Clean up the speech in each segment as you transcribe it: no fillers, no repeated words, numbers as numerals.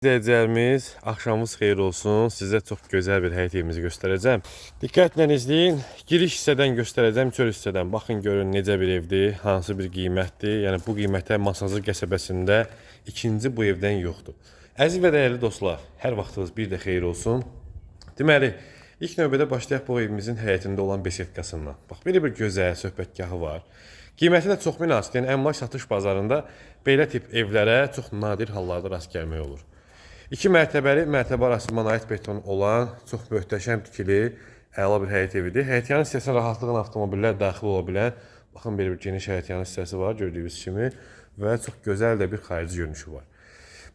İzləyicilərimiz, axşamınız xeyir olsun. Sizə çox gözəl bir həyət evimizi göstərəcəm. Diqqətlə izləyin. Giriş hissədən göstərəcəm, çöl hissədən. Baxın, görün necə bir evdir, hansı bir qiymətdir. Yəni bu qiymətə Masazır qəsəbəsində ikinci bu evdən yoxdur. Əziz və dəyərli dostlar, hər vaxtınız bir də xeyir olsun. Deməli, ilk növbədə başlayaq bu evimizin həyətində olan besetkasından. Bax, belə bir gözəl söhbətgahı var. Qiyməti də çox münasib. Yəni əmlak satış bazarında belə tip evlərə çox nadir hallarda rast gəlmək olur. 2 mərtəbəli, mərtəbə arası monolit beton olan, çox möhtəşəm tikili, əla bir həyət evidir. Həyətyanı hissəsinə rahatlıqla avtomobillər daxil ola bilən, baxın belə bir geniş həyətyanı hissəsi var, gördüyünüz kimi və çox gözəl də bir xarici görünüşü var.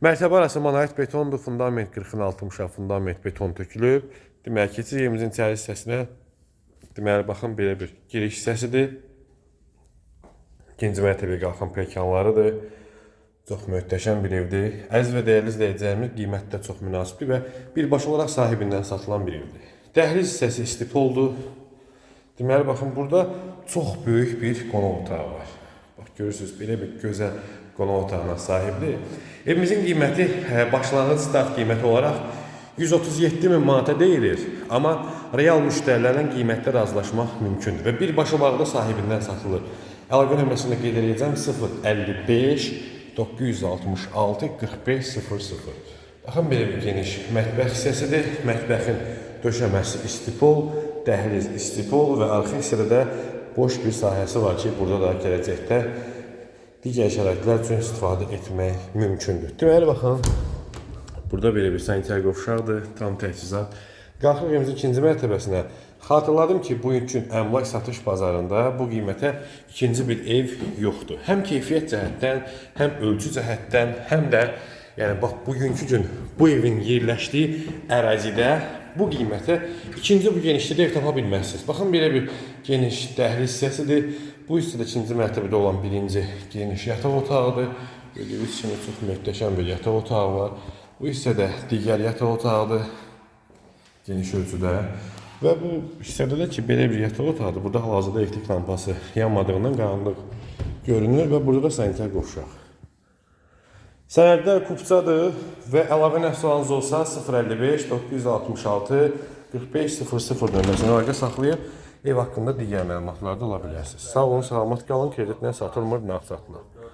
Mərtəbə arası monolit betondur, fundament 40-ın 60-a fundament beton tökülüb. Deməli, keçid evimizin içəri hissəsinə, deməli, baxın belə bir giriş hissəsidir. İkinci mərtəbəyə qalxan pilləkənlarıdır. Çox möhtəşəm bir evdir. Əziz və dəyərli izləyicilərimiz, qiymətdə çox münasibdir və birbaşa olaraq sahibindən satılan bir evdir. Dəhliz hissəsi istipoldur. Deməli, baxın, burada çox böyük bir qonaq otağı var. Bax, görürsünüz, belə bir gözəl qonaq otağına sahibdir. Evimizin qiyməti başlanğıc start qiyməti olaraq 137 min manata deyilir. Amma real müştərilərlə qiymətdə razılaşmaq mümkündür və birbaşa olaraq da sahibindən satılır. Əlaqə nömrəsində qeyd edəcəm 055 966 45 00. Baxın, belə bir geniş mətbəx hissəsidir. Mətbəxin döşəməsi istipol, dəhliz istipol və arxa hissədə də boş bir sahəsi var ki, burada da gələcəkdə digər şəraitlər üçün istifadə etmək mümkündür. Deməli, baxın, burada belə bir sanitar qovşaqdır, tam təchizat. Qalxıq evimizin ikinci mərtəbəsinə. Xatırladım ki, bu üçün əmlak satış bazarında bu qiymətə ikinci bir ev yoxdur. Həm keyfiyyət cəhətdən, həm ölçü cəhətdən, həm də yəni bax, bugünkü gün bu evin yerləşdiyi ərazidə bu qiymətə ikinci bu genişlikdə ev tapa bilməzsiniz. Baxın, belə bir geniş dəhliz hissəsidir. Bu hissədə ikinci mərtəbədə olan birinci geniş yataq otağıdır. Gördüyünüz kimi çox möhtəşəm bir yataq otağı var. Bu hissədə digər yataq otağıdır. Geniş ölçüdə. Və bu hissədə də ki, belə bir yataq otağıdır. Burada hal-hazırda elektrik lampası yanmadığından qaranlıq görünür və burada da sanitar qovşaq. Sənədlər kupçadır və əlavə nə sualınız olsa 055 966 45 00 nömrəsinə əlaqə saxlayıb ev haqqında digər məlumatlar da ala bilərsiniz. Sağ olun, salamat qalın, kreditlə satılmır, nağd satılır.